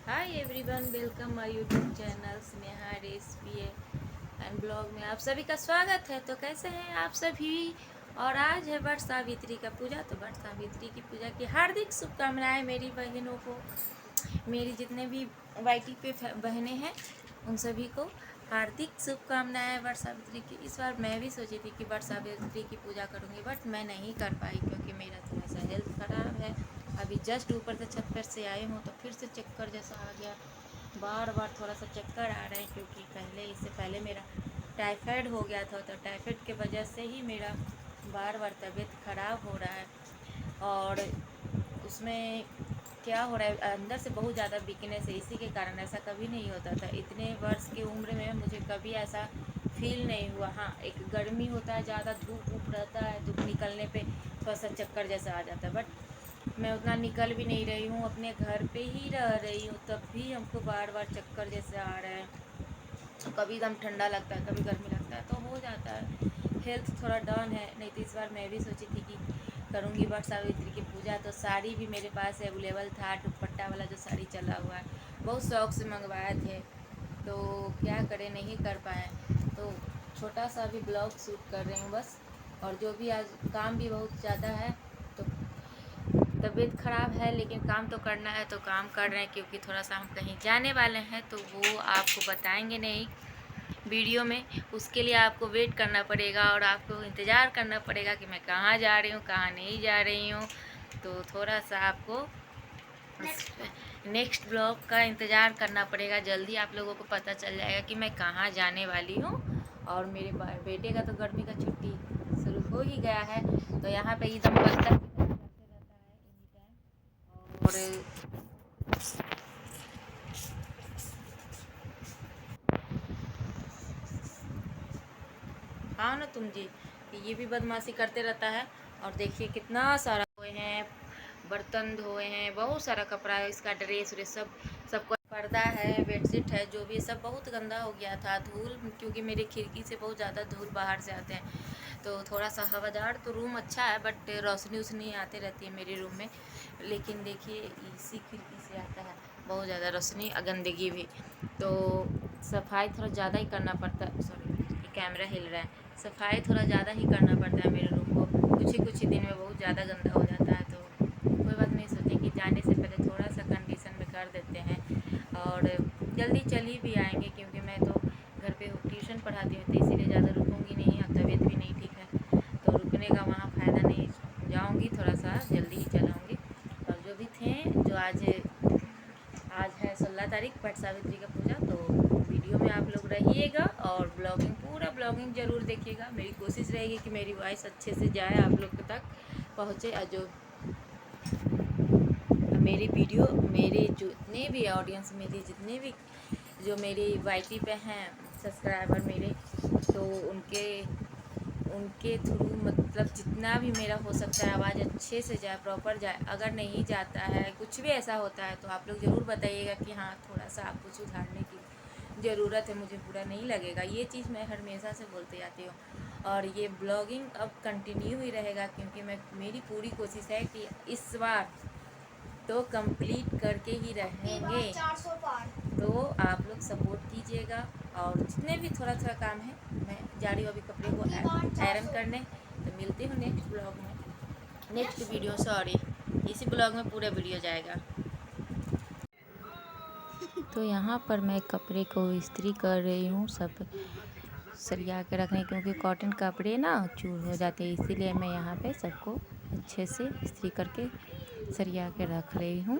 Hi everyone, welcome my YouTube channel Sneha recipe and blog में आप सभी का स्वागत है। तो कैसे हैं आप सभी। और आज है वट सावित्री का पूजा। तो वट सावित्री की पूजा की हार्दिक शुभकामनाएं मेरी बहनों को, मेरी जितने भी वाईटी पे बहनें हैं उन सभी को हार्दिक शुभकामनाएं वट सावित्री की। इस बार मैं भी सोची थी कि वट सावित्री की पूजा करूँगी, बट मैं नहीं कर पाई क्योंकि मेरा थोड़ा सा हेल्थ ख़राब है। अभी जस्ट ऊपर से छत पर से आई हूँ तो फिर से चक्कर जैसा आ गया। बार बार थोड़ा सा चक्कर आ रहा है क्योंकि इससे पहले मेरा टाइफाइड हो गया था। तो टाइफाइड के वजह से ही मेरा बार बार तबीयत ख़राब हो रहा है। और उसमें क्या हो रहा है, अंदर से बहुत ज़्यादा वीकनेस है। इसी के कारण ऐसा कभी नहीं होता था। इतने वर्ष की उम्र में मुझे कभी ऐसा फील नहीं हुआ। हाँ, एक गर्मी होता है, ज़्यादा धूप वूप रहता है, धूप निकलने पे थोड़ा सा चक्कर जैसा आ जाता है। बट मैं उतना निकल भी नहीं रही हूँ, अपने घर पे ही रह रही हूँ, तब भी हमको बार बार चक्कर जैसे आ रहा है। तो कभी एकदम ठंडा लगता है, कभी गर्मी लगता है, तो हो जाता है। हेल्थ थोड़ा डाउन है। नहीं तो इस बार मैं भी सोची थी कि करूँगी वट सावित्री की पूजा। तो साड़ी भी मेरे पास अवेलेबल था, दुपट्टा वाला जो साड़ी चला हुआ है, बहुत शौक से मंगवाए थे। तो क्या करें, नहीं कर पाए। तो छोटा सा भी ब्लॉग शूट कर रही हूँ बस। और जो भी आज काम भी बहुत ज़्यादा है, तो तबीयत ख़राब है लेकिन काम तो करना है, तो काम कर रहे हैं क्योंकि थोड़ा सा हम कहीं जाने वाले हैं। तो वो आपको बताएंगे नहीं वीडियो में, उसके लिए आपको वेट करना पड़ेगा और आपको इंतज़ार करना पड़ेगा कि मैं कहाँ जा रही हूँ, कहाँ नहीं जा रही हूँ। तो थोड़ा सा आपको नेक्स्ट ब्लॉग का इंतज़ार करना पड़ेगा। जल्दी आप लोगों को पता चल जाएगा कि मैं कहाँ जाने वाली हूँ। और मेरे बेटे का तो गर्मी का छुट्टी शुरू हो ही गया है। तो यहाँ पे एकदम बस्तर की तरह करते रहता है एनी टाइम। और हाँ ना तुम जी, ये भी बदमाशी करते रहता है। और देखिए कितना सारा धोए हैं, बर्तन धोए हैं, बहुत सारा कपड़ा है, इसका ड्रेस व्रेस सबको पर्दा है, बेडशीट है, जो भी सब बहुत गंदा हो गया था। धूल, क्योंकि मेरे खिड़की से बहुत ज़्यादा धूल बाहर से आते हैं। तो थोड़ा सा हवादार तो रूम अच्छा है, बट रोशनी उसनी आती रहती है मेरे रूम में। लेकिन देखिए इसी खिड़की से आता है बहुत ज़्यादा रोशनी, गंदगी भी। तो सफाई थोड़ा ज़्यादा ही करना पड़ता है। सॉरी, कैमरा हिल रहा है। सफाई थोड़ा ज़्यादा ही करना पड़ता है मेरे रूम को। कुछ ही दिन में बहुत ज़्यादा गंदा हो जाता है। तो कोई बात नहीं, सोचें कि जाने से पहले थोड़ा सा कंडीशन में कर देते हैं। और जल्दी चली भी आएंगे क्योंकि मैं तो घर पे ट्यूशन पढ़ाती हूँ, तो इसीलिए ज़्यादा रुकूंगी नहीं। अब तबीयत भी नहीं ठीक है तो रुकने का वहाँ फ़ायदा नहीं। जाऊँगी थोड़ा सा जल्दी ही चलाऊँगी। और जो भी थे, जो आज है 16 तारीख वट सावित्री का पूजा। तो वीडियो में आप लोग रहिएगा और ब्लॉगिंग, पूरा ब्लॉगिंग ज़रूर देखिएगा। मेरी कोशिश रहेगी कि मेरी वॉइस अच्छे से जाए, आप लोग तक पहुँचे। और जो मेरी वीडियो, मेरे जितने भी ऑडियंस, मेरी जितने भी जो मेरी वाईटी पे हैं सब्सक्राइबर मेरे, तो उनके थ्रू मतलब जितना भी मेरा हो सकता है आवाज़ अच्छे से जाए, प्रॉपर जाए। अगर नहीं जाता है, कुछ भी ऐसा होता है, तो आप लोग ज़रूर बताइएगा कि हाँ थोड़ा सा आपको सुधारने की ज़रूरत है। मुझे बुरा नहीं लगेगा, ये चीज़ मैं हमेशा से बोलते आती हूँ। और ये ब्लॉगिंग अब कंटिन्यू ही रहेगा क्योंकि मेरी पूरी कोशिश है कि इस बार तो कंप्लीट करके ही रहेंगे। तो आप लोग सपोर्ट कीजिएगा। और जितने भी थोड़ा थोड़ा काम है, मैं जा रही हूँ अभी कपड़े को आयरन करने। तो मिलती हूँ नेक्स्ट ब्लॉग में, नेक्स्ट वीडियो, सॉरी इसी ब्लॉग में पूरा वीडियो जाएगा। तो यहाँ पर मैं कपड़े को इस्त्री कर रही हूँ, सब सरिया के रखने, क्योंकि कॉटन कपड़े ना चूर हो जाते हैं, इसीलिए मैं यहाँ पे सबको अच्छे से इस्त्री करके सरिया के रख रही हूँ।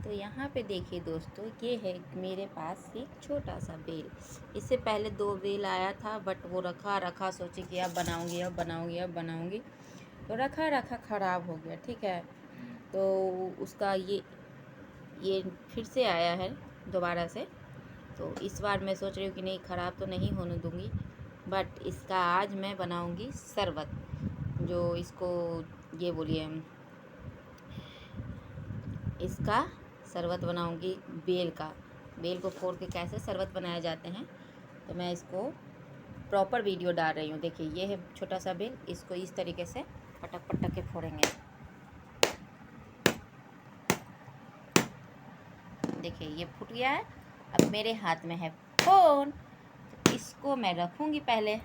तो यहाँ पे देखिए दोस्तों, ये है मेरे पास एक छोटा सा बेल। इससे पहले 2 बेल आया था, बट वो रखा रखा सोचे कि अब बनाऊँगी, अब बनाऊँगी, अब बनाऊँगी, तो रखा रखा ख़राब हो गया। ठीक है, तो उसका ये फिर से आया है दोबारा से। तो इस बार मैं सोच रही हूँ कि नहीं, ख़राब तो नहीं होने दूँगी। बट इसका आज मैं बनाऊँगी शरबत, जो इसको ये बोलिए, इसका शरबत बनाऊँगी बेल का। बेल को फोड़ के कैसे शरबत बनाए जाते हैं, तो मैं इसको प्रॉपर वीडियो डाल रही हूँ। देखिए ये है छोटा सा बेल, इसको इस तरीके से पटक पटक के फोड़ेंगे। देखिए ये फूट गया है। अब मेरे हाथ में है फ़ोन, तो इसको मैं रखूँगी पहले।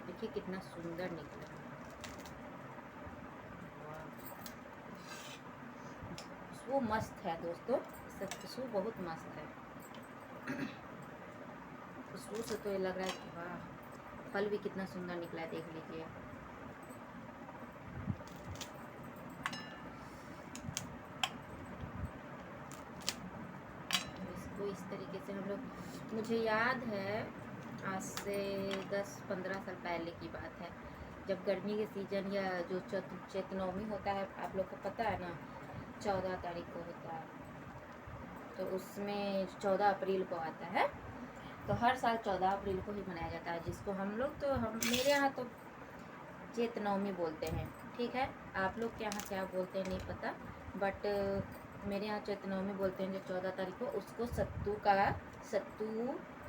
देखिए कितना सुंदर निकला। खुशबू मस्त है दोस्तों, इसका खुशबू बहुत मस्त है। खुशबू से तो ये लग रहा है कि वाह, फल भी कितना सुंदर निकला है, देख लीजिए। इसको इस तरीके से हम लोग, मुझे याद है आज से 10-15 साल पहले की बात है, जब गर्मी के सीजन या जो चैतनवमी होता है, आप लोग को पता है ना, 14 तारीख को होता है, तो उसमें 14 अप्रैल को आता है। तो हर साल 14 अप्रैल को ही मनाया जाता है, जिसको हम लोग तो मेरे यहाँ तो चैतनवमी बोलते हैं। ठीक है, आप लोग के यहाँ क्या बोलते हैं नहीं पता, बट मेरे यहाँ चैतनवमी बोलते हैं। जो 14 तारीख को, उसको सत्तू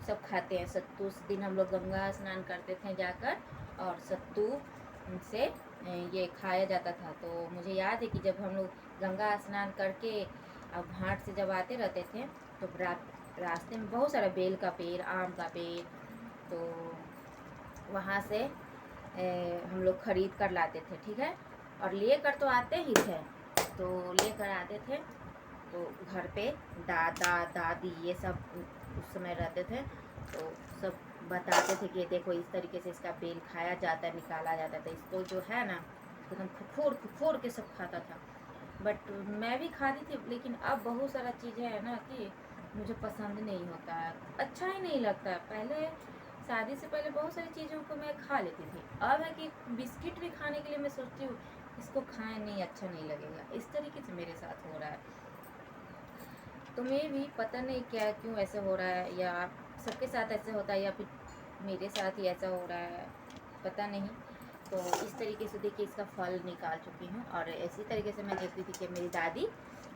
सब खाते हैं। सत्तू उस दिन हम लोग गंगा स्नान करते थे जाकर, और सत्तू से ये खाया जाता था। तो मुझे याद है कि जब हम लोग गंगा स्नान करके अब घाट से जब आते रहते थे, तो रास्ते में बहुत सारा बेल का पेड़, आम का पेड़, तो वहाँ से हम लोग खरीद कर लाते थे। ठीक है, और लेकर तो आते ही थे, तो लेकर आते थे, तो घर पे दादा दादी ये सब उस समय रहते थे, तो सब बताते थे कि देखो इस तरीके से इसका बेल खाया जाता है, निकाला जाता था। इसको जो है ना, एकदम खुखोर के सब खाता था। बट मैं भी खाती थी, लेकिन अब बहुत सारा चीज़ें है ना कि मुझे पसंद नहीं होता है, अच्छा ही नहीं लगता। पहले शादी से पहले बहुत सारी चीज़ों को मैं खा लेती थी। अब है कि बिस्किट भी खाने के लिए मैं सोचती हूँ इसको खाएं, नहीं अच्छा नहीं लगेगा। इस तरीके से मेरे साथ हो रहा है। तुम्हें भी पता नहीं क्या क्यों ऐसे हो रहा है, या सबके साथ ऐसे होता है, या फिर मेरे साथ ही ऐसा हो रहा है, पता नहीं। तो इस तरीके से देखिए इसका फल निकाल चुकी हूँ। और इसी तरीके से मैं देखती थी कि मेरी दादी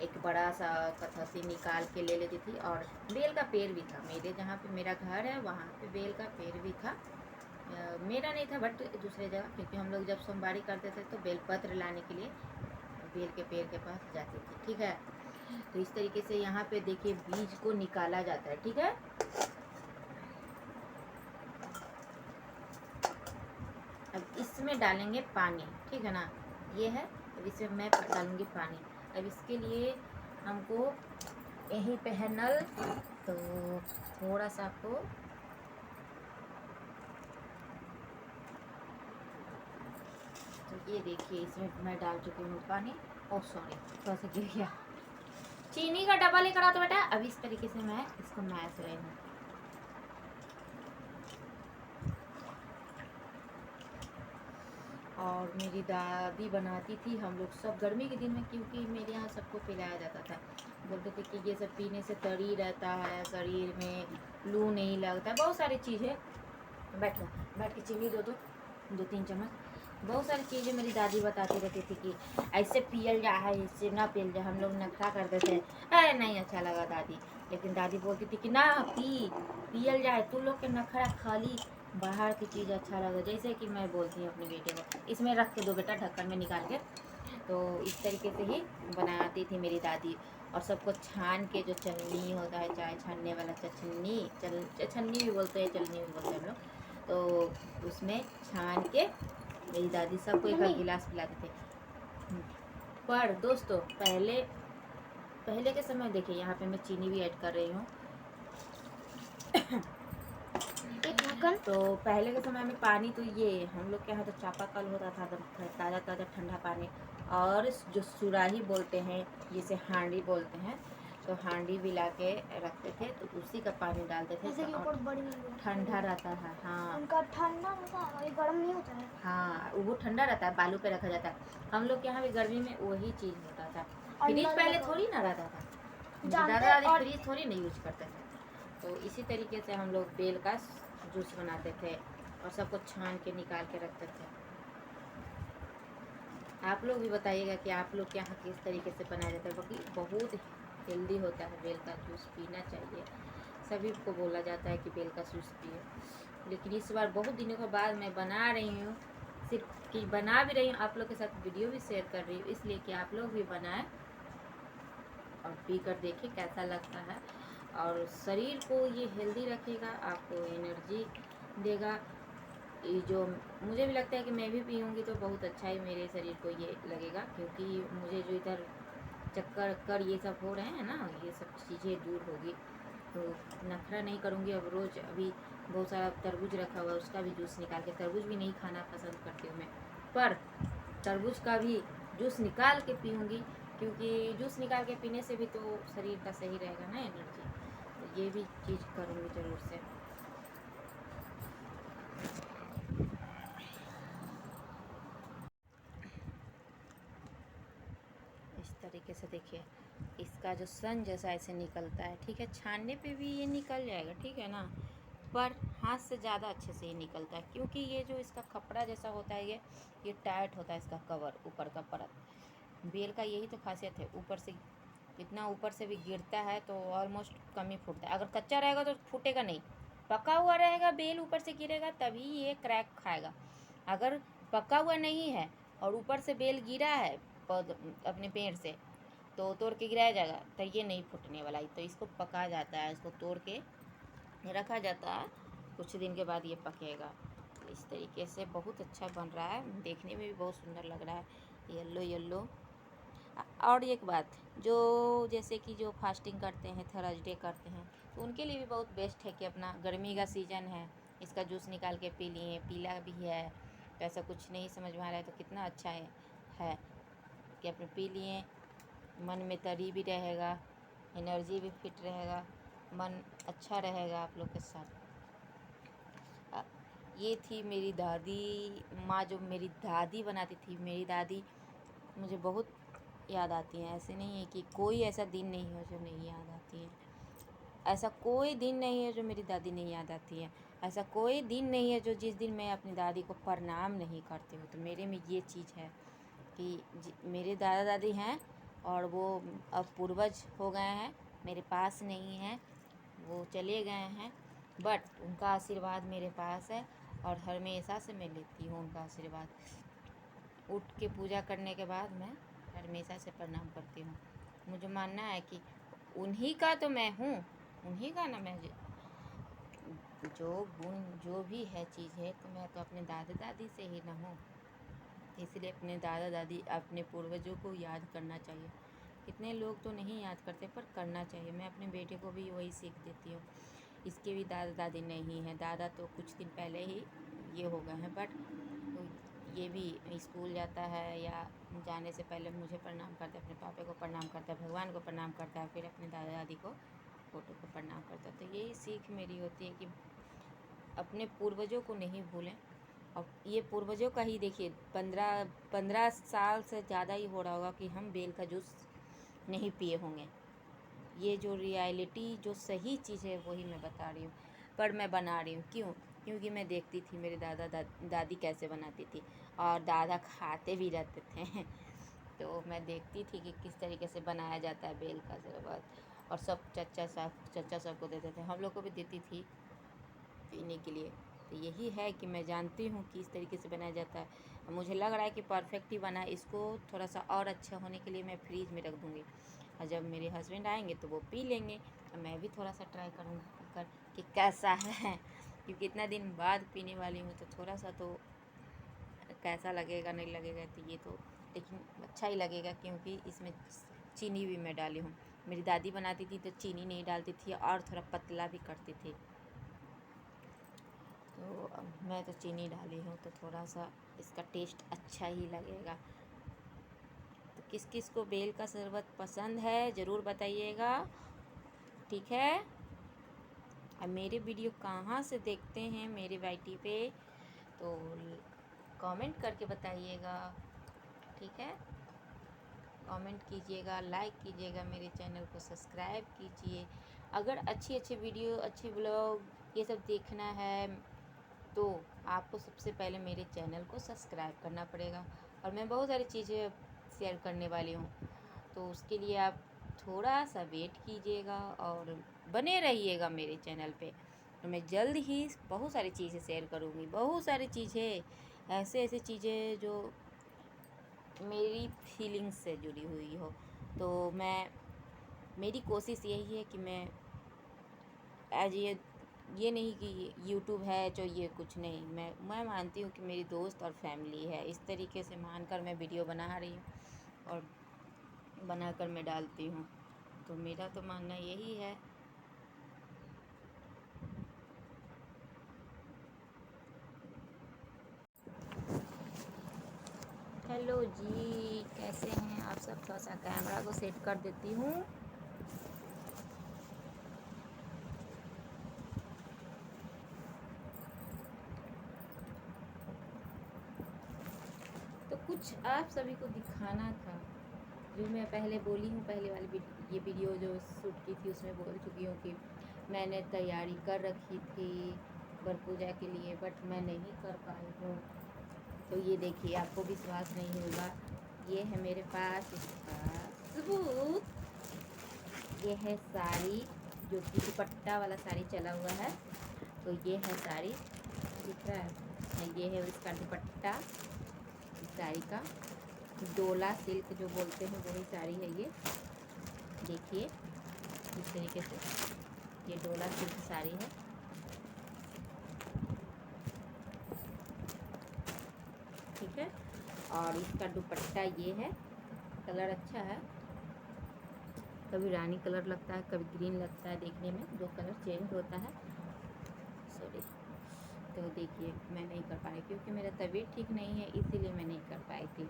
एक बड़ा सा कथौती निकाल के ले लेती थी, और बेल का पेड़ भी था। मेरे जहाँ पे मेरा घर है वहाँ पे बेल का पेड़ भी था। मेरा नहीं था, बट दूसरे जगह, क्योंकि हम लोग जब सोमवारी करते थे तो बेलपत्र लाने के लिए बेल के पेड़ के पास जाते थे। ठीक है, तो इस तरीके से यहाँ पे देखिए बीज को निकाला जाता है। ठीक है, अब इसमें डालेंगे पानी। ठीक है ना, ये है, अब इसमें मैं डालूंगी पानी। अब इसके लिए हमको यहीं पे है नल, तो थोड़ा सा आपको तो ये देखिए इसमें मैं डाल चुकी हूँ पानी। ओह सॉरी, थोड़ा सा गिर गया। चीनी का डब्बा लेकर आओ तो बेटा। अब इस तरीके से मैं इसको मैश रही हूँ। और मेरी दादी बनाती थी, हम लोग सब गर्मी के दिन में, क्योंकि मेरे यहाँ सबको पिलाया जाता था। बोलते थे कि ये सब पीने से तरी रहता है, शरीर में लू नहीं लगता, बहुत सारी चीज़ें। बैठ के चीनी दो 2-3 चम्मच। बहुत सारी चीज़ें मेरी दादी बताती रहती थी कि ऐसे पियल जा है, इससे ना पियल जा। हम लोग नखरा करते थे, अरे नहीं अच्छा लगा दादी, लेकिन दादी बोलती थी कि ना पियल जाए, तू लोग के नखरा खाली बाहर की चीज़ अच्छा लगा। जैसे कि मैं बोलती हूँ अपने बेटे को, इसमें रख के दो बेटा, ढक्कन में निकाल के। तो इस तरीके से ही बनाती थी मेरी दादी। और सबको छान के, जो चलनी होता है, चाय छानने वाला छन्नी भी बोलते हैं, चलनी भी बोलते हैं हम लोग, तो उसमें छान के मेरी दादी सबको एक गिलास पिलाते थे। पर दोस्तों पहले के समय देखिए, यहाँ पे मैं चीनी भी ऐड कर रही हूँ। तो पहले के समय में पानी, तो ये हम लोग के यहाँ तो चापाकल होता था, ताज़ा ताज़ा ठंडा पानी। और जो सुराही बोलते हैं, जिसे हांडी बोलते हैं, तो हांडी भी ला के रखते थे, तो उसी का पानी डालते थे, तो ठंडा रहता है। हाँ, उनका ठंडा रहता है, गर्म नहीं होता है। हाँ, वो ठंडा रहता है, बालू पे रखा जाता है। हम लोग के यहाँ भी गर्मी में वही चीज़ होता था। फ्रिज पहले थोड़ी ना रहता था, दादा दादी फ्रिज थोड़ी ना यूज करते थे। तो इसी तरीके से हम लोग बेल का जूस बनाते थे, और सबको छान के निकाल के रखते थे। आप लोग भी बताइएगा कि आप लोग के यहाँ किस तरीके से बनाया जाता है, क्योंकि बहुत हेल्दी होता है, बेल का जूस पीना चाहिए। सभी को बोला जाता है कि बेल का जूस पिए, लेकिन इस बार बहुत दिनों के बाद मैं बना रही हूँ, सिर्फ कि बना भी रही हूँ, आप लोग के साथ वीडियो भी शेयर कर रही हूँ, इसलिए कि आप लोग भी बनाएं और पी कर देखें कैसा लगता है। और शरीर को ये हेल्दी रखेगा, आपको एनर्जी देगा। ये जो मुझे भी लगता है कि मैं भी पीऊँगी तो बहुत अच्छा ही मेरे शरीर को ये लगेगा, क्योंकि मुझे जो इधर चक्कर कर ये सब हो रहे हैं ना, ये सब चीज़ें दूर होगी तो नखरा नहीं करूँगी। अब रोज़ अभी बहुत सारा तरबूज रखा हुआ है, उसका भी जूस निकाल के, तरबूज भी नहीं खाना पसंद करती हूँ मैं, पर तरबूज का भी जूस निकाल के पीऊँगी, क्योंकि जूस निकाल के पीने से भी तो शरीर का सही रहेगा ना एनर्जी। तो ये भी चीज़ करूँगी ज़रूर से। इस तरीके से देखिए, इसका जो सन जैसा ऐसे निकलता है, ठीक है, छानने पे भी ये निकल जाएगा, ठीक है ना, पर हाथ से ज़्यादा अच्छे से ये निकलता है, क्योंकि ये जो इसका कपड़ा जैसा होता है ये टाइट होता है, इसका कवर ऊपर का परत। बेल का यही तो खासियत है, ऊपर से इतना ऊपर से भी गिरता है तो ऑलमोस्ट कम ही फूटता है। अगर कच्चा रहेगा तो फूटेगा नहीं, पका हुआ रहेगा, बेल ऊपर से गिरेगा तभी ये क्रैक खाएगा। अगर पका हुआ नहीं है और ऊपर से बेल गिरा है अपने पेड़ से, तो तोड़ के गिराया जाएगा तो ये नहीं फूटने वाला है। तो इसको पका जाता है, इसको तोड़ के रखा जाता है, कुछ दिन के बाद ये पकेगा। इस तरीके से बहुत अच्छा बन रहा है, देखने में भी बहुत सुंदर लग रहा है, येलो येलो। और एक बात, जो जैसे कि जो फास्टिंग करते हैं, थर्सडे करते हैं, तो उनके लिए भी बहुत बेस्ट है कि अपना गर्मी का सीज़न है, इसका जूस निकाल के पी लिए, पीला भी है तो ऐसा कुछ नहीं समझ में आ रहा है तो कितना अच्छा है कि अपने पी लिए, मन में तरी भी रहेगा, एनर्जी भी फिट रहेगा, मन अच्छा रहेगा आप लोग के साथ। ये थी मेरी दादी माँ, जो मेरी दादी बनाती थी, मेरी दादी मुझे बहुत याद आती हैं। ऐसे नहीं है कि कोई ऐसा दिन नहीं हो जो नहीं याद आती है, ऐसा कोई दिन नहीं है जो मेरी दादी नहीं याद आती है, ऐसा कोई दिन नहीं है जो जिस दिन मैं अपनी दादी को प्रणाम नहीं करती हूँ। तो मेरे में ये चीज़ है कि मेरे दादा दादी हैं और वो अब पूर्वज हो गए हैं, मेरे पास नहीं हैं, वो चले गए हैं, बट उनका आशीर्वाद मेरे पास है और हमेशा से मैं लेती हूँ उनका आशीर्वाद। उठ के पूजा करने के बाद मैं हमेशा से प्रणाम करती हूँ। मुझे मानना है कि उन्हीं का तो मैं हूँ, उन्हीं का ना मैं जो गुण जो भी है चीज़ है, तो मैं तो अपने दादा दादी से ही ना हूँ। इसलिए अपने दादा दादी, अपने पूर्वजों को याद करना चाहिए। कितने लोग तो नहीं याद करते, पर करना चाहिए। मैं अपने बेटे को भी वही सीख देती हूँ। इसके भी दादा दादी नहीं है, दादा तो कुछ दिन पहले ही ये हो गए हैं, बट ये भी स्कूल जाता है या जाने से पहले मुझे प्रणाम करता है, अपने पापा को प्रणाम करता है, भगवान को प्रणाम करता है, फिर अपने दादा दादी को फोटो को प्रणाम करता है। तो यही सीख मेरी होती है कि अपने पूर्वजों को नहीं भूलें। और ये पूर्वजों का ही देखिए, 15 साल से ज़्यादा ही हो रहा होगा कि हम बेल का जूस नहीं पिए होंगे। ये जो रियलिटी, जो सही चीज़ है वही मैं बता रही हूँ, पर मैं बना रही हूँ। क्यों? क्योंकि मैं देखती थी मेरे दादी कैसे बनाती थी, और दादा खाते भी रहते थे तो मैं देखती थी कि किस तरीके से बनाया जाता है बेल का शरबत, और सब चचा सबको देते थे, हम लोग को भी देती थी पीने के लिए। तो यही है कि मैं जानती हूँ कि इस तरीके से बनाया जाता है। मुझे लग रहा है कि परफेक्ट ही बना है, इसको थोड़ा सा और अच्छा होने के लिए मैं फ्रीज में रख दूँगी, और जब मेरे हस्बैंड आएंगे तो वो पी लेंगे, और मैं भी थोड़ा सा ट्राई करूँगी कर कि कैसा है क्योंकि इतना दिन बाद पीने वाली हूँ, तो थोड़ा सा तो कैसा लगेगा नहीं लगेगा तो ये तो, लेकिन अच्छा ही लगेगा, क्योंकि इसमें चीनी भी मैं डाली हूँ। मेरी दादी बनाती थी तो चीनी नहीं डालती थी और थोड़ा पतला भी करती थी, तो मैं तो चीनी डाली हूँ तो थोड़ा सा इसका टेस्ट अच्छा ही लगेगा। तो किस किस को बेल का शरबत पसंद है ज़रूर बताइएगा, ठीक है। अब मेरे वीडियो कहाँ से देखते हैं मेरे वाईटी पे, तो कमेंट करके बताइएगा, ठीक है। कमेंट कीजिएगा, लाइक कीजिएगा, मेरे चैनल को सब्सक्राइब कीजिए। अगर अच्छी अच्छी वीडियो, अच्छे ब्लॉग ये सब देखना है तो आपको सबसे पहले मेरे चैनल को सब्सक्राइब करना पड़ेगा, और मैं बहुत सारी चीज़ें शेयर करने वाली हूँ, तो उसके लिए आप थोड़ा सा वेट कीजिएगा और बने रहिएगा मेरे चैनल पे। तो मैं जल्द ही बहुत सारी चीज़ें शेयर करूँगी, बहुत सारी चीज़ें ऐसे ऐसे चीज़ें जो मेरी फीलिंग्स से जुड़ी हुई हो। तो मेरी कोशिश यही है कि मैं आज ये नहीं कि यूट्यूब है जो ये कुछ नहीं, मैं मानती हूँ कि मेरी दोस्त और फैमिली है, इस तरीके से मानकर मैं वीडियो बना रही हूँ और बनाकर मैं डालती हूँ। तो मेरा तो मानना यही है। हेलो जी, कैसे हैं आप सब? थोड़ा सा कैमरा को सेट कर देती हूँ। तो कुछ आप सभी को दिखाना था जो मैं पहले बोली हूँ, पहले वाली ये वीडियो जो शूट की थी उसमें बोल चुकी हूँ कि मैंने तैयारी कर रखी थी वर पूजा के लिए, बट मैं नहीं कर पाई हूँ। तो ये देखिए, आपको विश्वास नहीं होगा, ये है मेरे पास इसका सबूत। ये है साड़ी जो कि दुपट्टा वाला साड़ी चला हुआ है। तो ये है साड़ी, दिख रहा है, ये है इसका दुपट्टा इस साड़ी का। डोला सिल्क जो बोलते हैं वही साड़ी है ये। देखिए इस तरीके से ये डोला सिल्क साड़ी है। ठीक है, और इसका दुपट्टा ये है। कलर अच्छा है, कभी रानी कलर लगता है, कभी ग्रीन लगता है, देखने में दो कलर चेंज होता है। सॉरी। तो देखिए, मैं नहीं कर पाई क्योंकि मेरा तबीयत ठीक नहीं है, इसीलिए मैं नहीं कर पाई थी।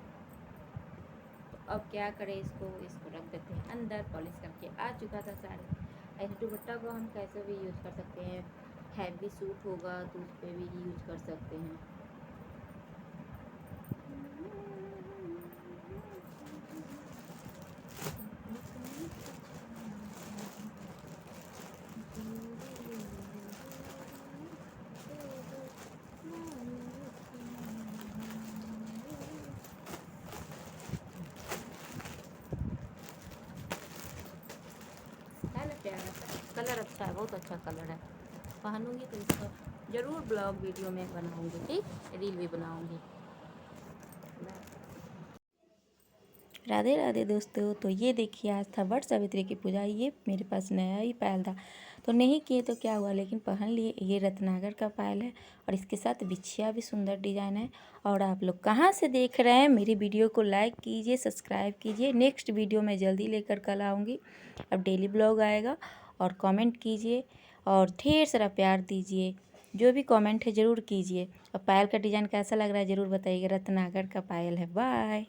तो अब क्या करें, इसको रख देते हैं अंदर। पॉलिश करके आ चुका था साड़ी। ऐसे दुपट्टा को हम कैसे भी यूज़ कर सकते हैं, हैवी सूट होगा तो उस पर भी यूज़ कर सकते हैं। है ना प्यारा सा कलर, अच्छा है, बहुत अच्छा कलर है। पहनूंगी तो इसको ज़रूर ब्लॉग वीडियो में बनाऊंगी, ठीक, रील भी बनाऊंगी। राधे राधे दोस्तों। तो ये देखिए, आज था वट सावित्री की पूजा। ये मेरे पास नया ही पायल था तो नहीं किए तो क्या हुआ, लेकिन पहन लिए। ये रत्नागर का पायल है और इसके साथ बिछिया भी सुंदर डिजाइन है। और आप लोग कहाँ से देख रहे हैं, मेरी वीडियो को लाइक कीजिए, सब्सक्राइब कीजिए। नेक्स्ट वीडियो मैं जल्दी लेकर कल आऊँगी। अब डेली ब्लॉग आएगा और कमेंट कीजिए और ढेर सारा प्यार दीजिए। जो भी कमेंट है ज़रूर कीजिए। और पायल का डिज़ाइन कैसा लग रहा है ज़रूर बताइएगा। रत्नागर का पायल है। बाय।